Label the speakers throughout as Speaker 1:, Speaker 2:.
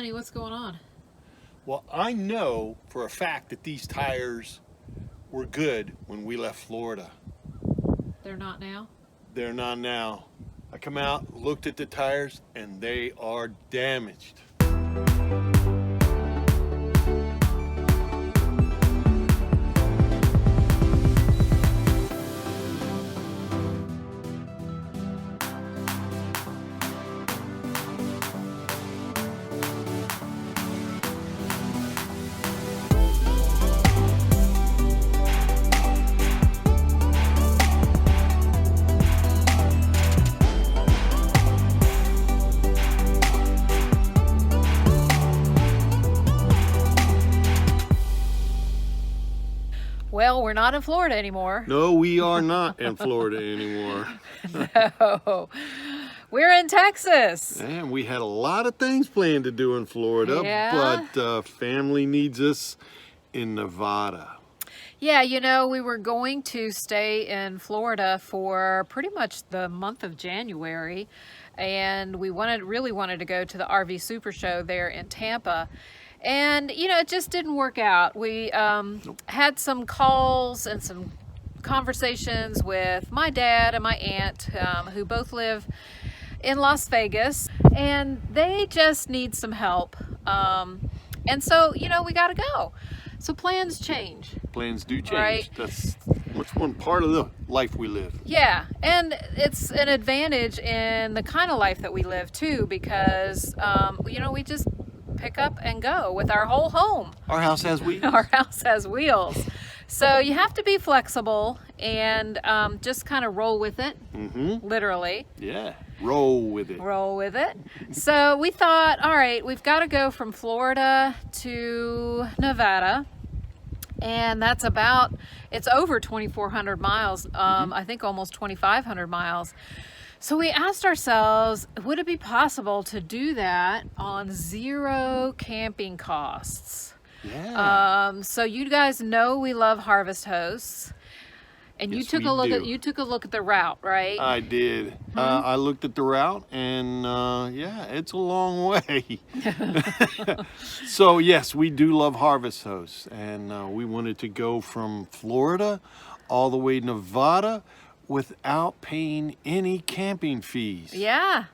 Speaker 1: Kenny, what's going on?
Speaker 2: Well, I know for a fact that these tires were good when we left Florida.
Speaker 1: They're not now?
Speaker 2: They're not now. I come out, looked at the tires, and they are damaged.
Speaker 1: Well, we're not in Florida anymore.
Speaker 2: No, we are not in Florida anymore.
Speaker 1: No. We're in Texas.
Speaker 2: And we had a lot of things planned to do in Florida,
Speaker 1: Yeah.
Speaker 2: but family needs us in Nevada.
Speaker 1: Yeah, you know, we were going to stay in Florida for pretty much the month of January, and we really wanted to go to the RV Supershow there in Tampa. And, you know, it just didn't work out. We had some calls and some conversations with my dad and my aunt, who both live in Las Vegas, and they just need some help. And so, you know, we got to go. So plans change.
Speaker 2: Plans do change.
Speaker 1: Right.
Speaker 2: That's one part of the life we live.
Speaker 1: Yeah, and it's an advantage in the kind of life that we live too, because, you know, we just pick up and go with our whole home.
Speaker 2: Our house has wheels.
Speaker 1: Our house has wheels. So you have to be flexible and just kind of roll with it, literally.
Speaker 2: Yeah, roll with it.
Speaker 1: Roll with it. So we thought, all right, we've got to go from Florida to Nevada. And that's it's over 2,400 miles, I think almost 2,500 miles. So we asked ourselves, would it be possible to do that on zero camping costs?
Speaker 2: Yeah.
Speaker 1: So you guys know we love Harvest Hosts, and
Speaker 2: Yes,
Speaker 1: you took a look at the route, right?
Speaker 2: I did. I looked at the route, and yeah, it's a long way. So yes, we do love Harvest Hosts, and we wanted to go from Florida all the way to Nevada without paying any camping fees.
Speaker 1: Yeah.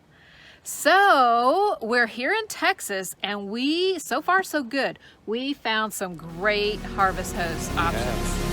Speaker 1: So we're here in Texas, and so far so good. We found some great Harvest Host options.
Speaker 2: Yeah.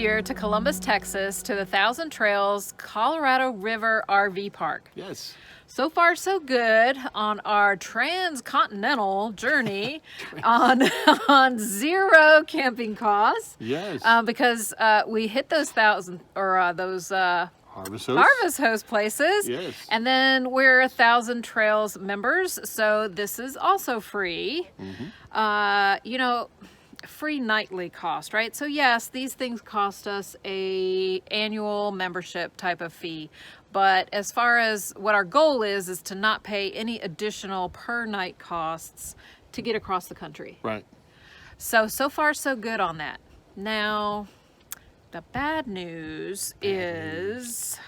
Speaker 1: here to Columbus, Texas, to the Thousand Trails Colorado River RV Park.
Speaker 2: Yes.
Speaker 1: So far, so good on our transcontinental journey on zero camping costs.
Speaker 2: Yes.
Speaker 1: Because we hit those
Speaker 2: Harvest
Speaker 1: host places.
Speaker 2: Yes.
Speaker 1: And then we're 1,000 Trails members, so this is also free. Free nightly cost, right? So yes, these things cost us a annual membership type of fee. But as far as what our goal is to not pay any additional per night costs to get across the country.
Speaker 2: Right.
Speaker 1: So far so good on that. Now, the bad news is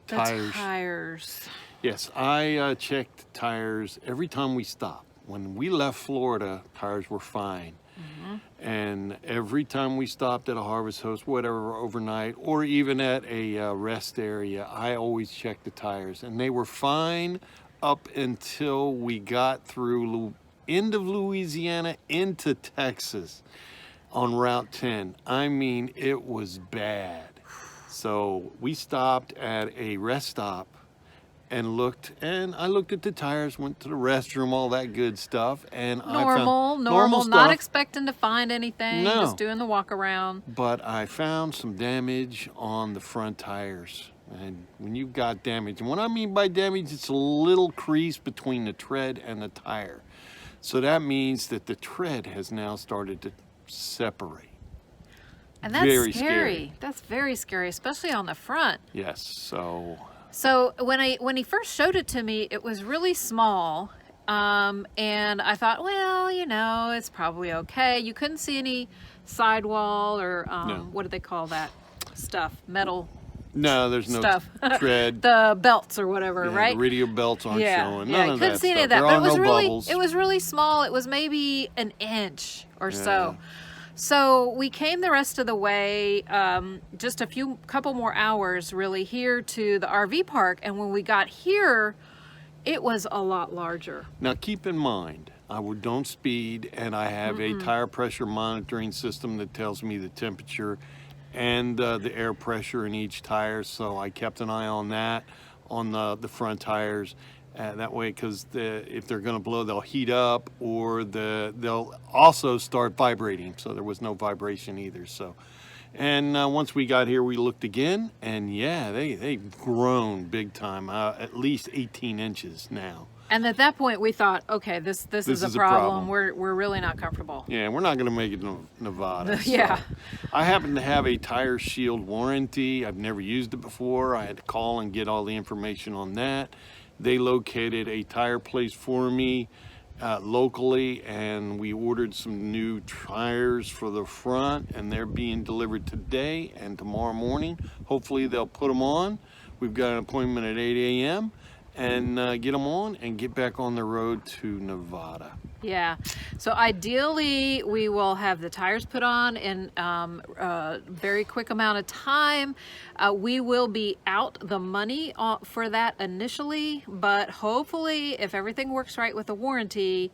Speaker 1: the tires.
Speaker 2: Yes, I checked tires every time we stopped. When we left Florida, tires were fine. And every time we stopped at a harvest host, whatever, overnight, or even at a rest area, I always checked the tires. And they were fine up until we got through end of Louisiana into Texas on Route 10. I mean, it was bad. So we stopped at a rest stop and I looked at the tires, went to the restroom, all that good stuff, and I found normal stuff.
Speaker 1: Not expecting to find anything,
Speaker 2: No.
Speaker 1: just doing the walk around.
Speaker 2: But I found some damage on the front tires. And when you've got damage, and what I mean by damage, it's a little crease between the tread and the tire. So that means that the tread has now started to separate.
Speaker 1: And that's
Speaker 2: Very
Speaker 1: scary. That's very scary, especially on the front.
Speaker 2: Yes,
Speaker 1: So when he first showed it to me, it was really small, and I thought, well, it's probably okay. You couldn't see any sidewall or
Speaker 2: No.
Speaker 1: what do they call that stuff? Metal
Speaker 2: no, there's no
Speaker 1: stuff.
Speaker 2: tread.
Speaker 1: The belts or whatever,
Speaker 2: Yeah,
Speaker 1: right?
Speaker 2: the radio belts aren't showing.
Speaker 1: Yeah,
Speaker 2: None
Speaker 1: you
Speaker 2: of
Speaker 1: couldn't
Speaker 2: that
Speaker 1: see any
Speaker 2: stuff.
Speaker 1: of that.
Speaker 2: There
Speaker 1: But
Speaker 2: are no bubbles.
Speaker 1: it was really small. It was maybe an inch or so.
Speaker 2: Yeah.
Speaker 1: So we came the rest of the way, just couple more hours really here to the RV park. And when we got here, it was a lot larger.
Speaker 2: Now keep in mind, don't speed, and I have a tire pressure monitoring system that tells me the temperature and the air pressure in each tire. So I kept an eye on that on the front tires. That way, because if they're going to blow, they'll heat up, or they'll also start vibrating. So there was no vibration either. So, and once we got here, we looked again, and yeah, they've grown big time, at least 18 inches now.
Speaker 1: And at that point, we thought, okay, this is a problem. We're really not comfortable.
Speaker 2: Yeah, we're not going to make it to Nevada.
Speaker 1: Yeah.
Speaker 2: So. I happen to have a tire shield warranty. I've never used it before. I had to call and get all the information on that. They located a tire place for me locally, and we ordered some new tires for the front, and they're being delivered today and tomorrow morning. Hopefully they'll put them on. We've got an appointment at 8 a.m. and get them on and get back on the road to Nevada.
Speaker 1: Yeah. So ideally, we will have the tires put on in a very quick amount of time. We will be out the money for that initially, but hopefully, if everything works right with the warranty,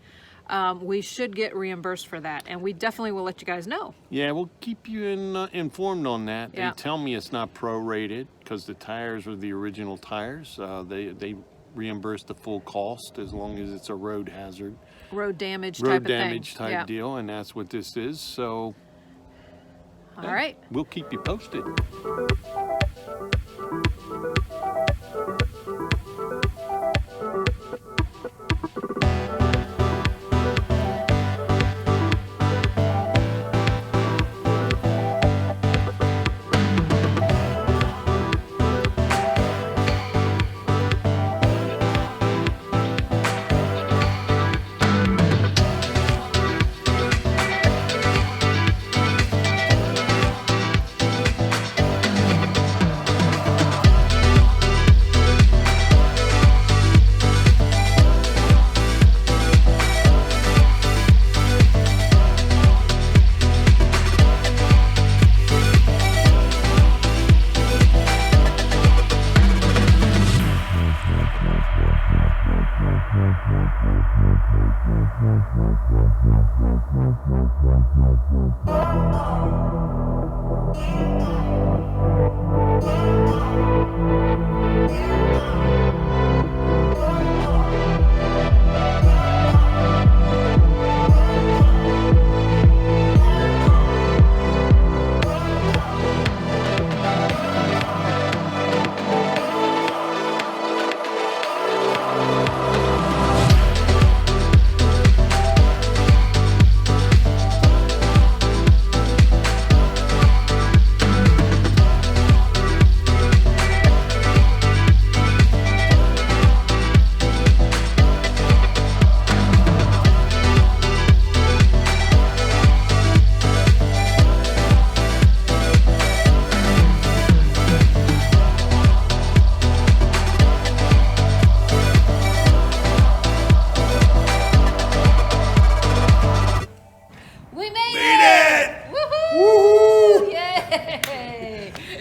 Speaker 1: we should get reimbursed for that, and we definitely will let you guys know.
Speaker 2: Yeah, we'll keep you informed on that.
Speaker 1: Yeah.
Speaker 2: They tell me it's not prorated because the tires are the original tires. They reimburse the full cost as long as it's a road hazard.
Speaker 1: Road damage
Speaker 2: type
Speaker 1: Yeah.
Speaker 2: deal, and that's what this is. So,
Speaker 1: All right.
Speaker 2: We'll keep you posted.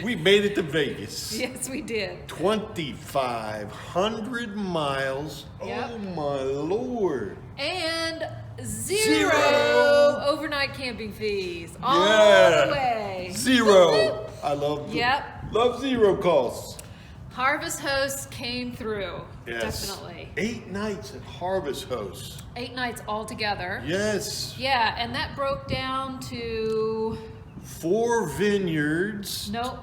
Speaker 2: We made it to Vegas.
Speaker 1: Yes, we did.
Speaker 2: 2,500 miles.
Speaker 1: Yep.
Speaker 2: Oh my Lord.
Speaker 1: And
Speaker 2: Zero
Speaker 1: overnight camping fees all
Speaker 2: Yeah.
Speaker 1: the way.
Speaker 2: Zero. I love
Speaker 1: Yep.
Speaker 2: love zero costs.
Speaker 1: Harvest Hosts came through.
Speaker 2: Yes.
Speaker 1: Definitely.
Speaker 2: 8 nights at Harvest Host.
Speaker 1: 8 nights all together.
Speaker 2: Yes.
Speaker 1: Yeah, and that broke down to
Speaker 2: 4 vineyards.
Speaker 1: nope.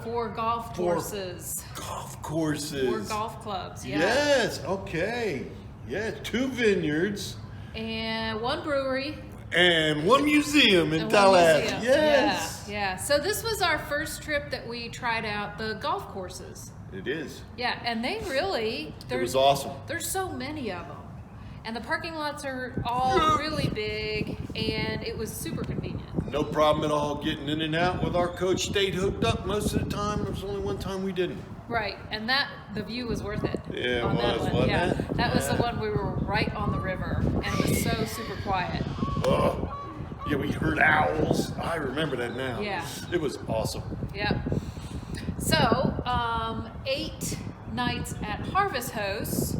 Speaker 1: 4 golf
Speaker 2: Four
Speaker 1: courses.
Speaker 2: golf courses.
Speaker 1: 4 golf clubs. Yeah.
Speaker 2: Yes. Okay. Yeah. 2 vineyards
Speaker 1: And 1 brewery.
Speaker 2: and 1 museum in
Speaker 1: and one
Speaker 2: Tallahassee.
Speaker 1: museum.
Speaker 2: Yes.
Speaker 1: Yeah. So this was our first trip that we tried out the golf courses.
Speaker 2: It is.
Speaker 1: Yeah, and they really
Speaker 2: It was awesome.
Speaker 1: There's so many of them, and the parking lots are all really big, and it was super convenient.
Speaker 2: No problem at all getting in and out with our coach. Stayed hooked up most of the time. There was only one time we didn't.
Speaker 1: Right, and the view was worth it.
Speaker 2: Yeah, it
Speaker 1: on that
Speaker 2: was,
Speaker 1: one.
Speaker 2: wasn't
Speaker 1: Yeah,
Speaker 2: it?
Speaker 1: that was the
Speaker 2: Yeah.
Speaker 1: one we were right on the river, and it was so super quiet.
Speaker 2: Oh, yeah, we heard owls. I remember that now.
Speaker 1: Yeah.
Speaker 2: It was awesome.
Speaker 1: Yep. So, 8 nights at Harvest Hosts,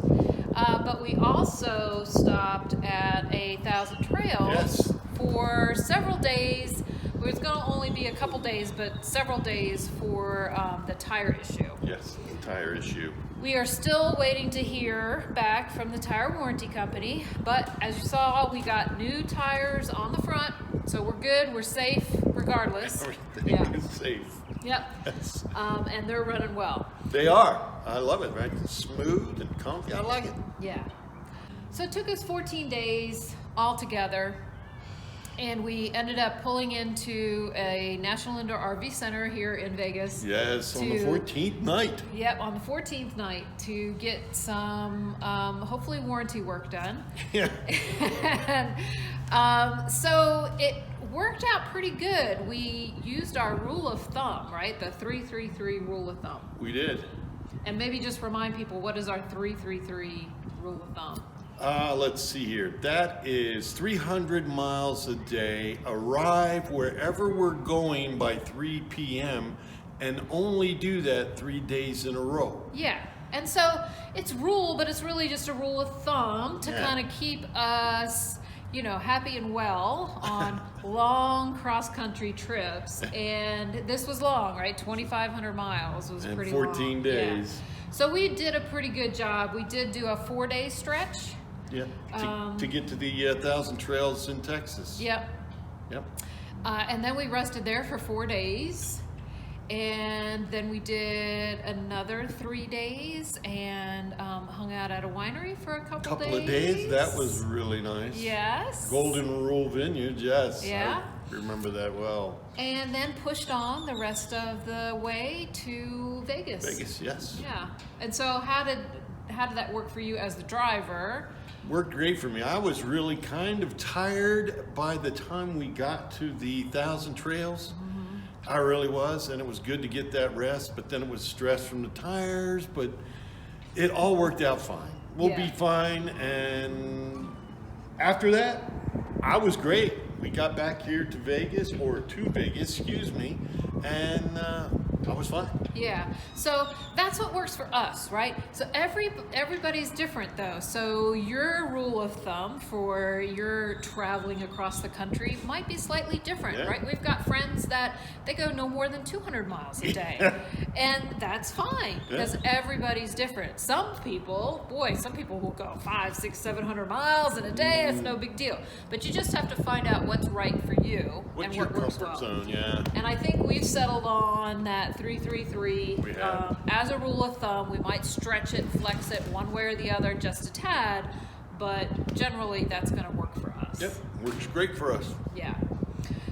Speaker 1: but we also stopped at 1,000 Trails
Speaker 2: Yes.
Speaker 1: for several days. It was going to only be a couple days, but several days for the tire issue.
Speaker 2: Yes, the tire issue.
Speaker 1: We are still waiting to hear back from the tire warranty company, but as you saw, we got new tires on the front, so we're good, we're safe regardless.
Speaker 2: Everything is safe.
Speaker 1: Yep.
Speaker 2: Yes.
Speaker 1: And they're running well.
Speaker 2: They are. I love it, right? Smooth and comfy. I like it.
Speaker 1: Yeah. So it took us 14 days altogether, and we ended up pulling into a National Indoor RV Center here in Vegas.
Speaker 2: Yes, on the
Speaker 1: to-
Speaker 2: 14th night.
Speaker 1: Yep, on the 14th night to get some hopefully warranty work done.
Speaker 2: Yeah.
Speaker 1: And so it worked out pretty good. We used our rule of thumb, right? The 3-3-3 rule of thumb.
Speaker 2: We did.
Speaker 1: And maybe just remind people, what is our 3-3-3 rule of thumb?
Speaker 2: Let's see here. That is 300 miles a day. Arrive wherever we're going by 3 p.m. and only do that 3 days in a row.
Speaker 1: Yeah. And so it's rule, but it's really just a rule of thumb to
Speaker 2: Yeah.
Speaker 1: kind of keep us, happy and well on long cross-country trips. And this was long, right? 2,500 miles was
Speaker 2: And
Speaker 1: pretty
Speaker 2: 14
Speaker 1: long.
Speaker 2: days.
Speaker 1: Yeah. So we did a pretty good job. We did do a 4-day stretch.
Speaker 2: Yeah. To get to the 1,000 Trails in Texas.
Speaker 1: Yep.
Speaker 2: Yep.
Speaker 1: And then we rested there for 4 days. And then we did another 3 days and hung out at a winery for a couple
Speaker 2: Of days. That was really nice.
Speaker 1: Yes.
Speaker 2: Golden Rule Vineyard, yes.
Speaker 1: Yeah.
Speaker 2: I remember that well.
Speaker 1: And then pushed on the rest of the way to Vegas.
Speaker 2: Vegas, yes.
Speaker 1: Yeah. And so how did that work for you as the driver?
Speaker 2: Worked great for me. I was really kind of tired by the time we got to the 1,000 Trails. I really was, and it was good to get that rest, but then it was stress from the tires, but it all worked out fine. We'll
Speaker 1: Yeah.
Speaker 2: be fine, and after that, I was great. We got back here to Vegas, and I was fine.
Speaker 1: Yeah, so that's what works for us, right? So everybody's different though. So your rule of thumb for your traveling across the country might be slightly different,
Speaker 2: Yeah.
Speaker 1: right? We've got friends that they go no more than 200 miles a day, and that's fine because everybody's different. Some people will go 500, 600, 700 miles in a day. It's no big deal, but you just have to find out what's right for you
Speaker 2: What's
Speaker 1: and
Speaker 2: your
Speaker 1: what works
Speaker 2: comfort
Speaker 1: well.
Speaker 2: zone? Yeah.
Speaker 1: And I think we've settled on that 3-3-3
Speaker 2: We have.
Speaker 1: as a rule of thumb. We might stretch it, flex it one way or the other just a tad, but generally that's going to work for us.
Speaker 2: Yep, works great for us.
Speaker 1: Yeah.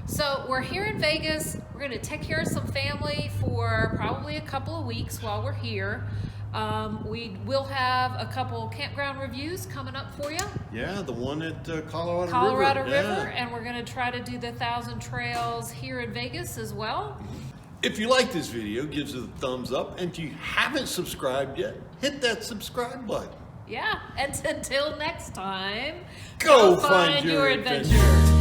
Speaker 1: So we're here in Vegas. We're going to take care of some family for probably a couple of weeks while we're here. We will have a couple campground reviews coming up for you.
Speaker 2: Yeah, the one at Colorado
Speaker 1: Colorado
Speaker 2: River.
Speaker 1: River,
Speaker 2: Yeah.
Speaker 1: and we're going to try to do the 1,000 Trails here in Vegas as well.
Speaker 2: If you like this video, give us a thumbs up. And if you haven't subscribed yet, hit that subscribe button.
Speaker 1: Yeah, and until next time,
Speaker 2: Go find your adventure.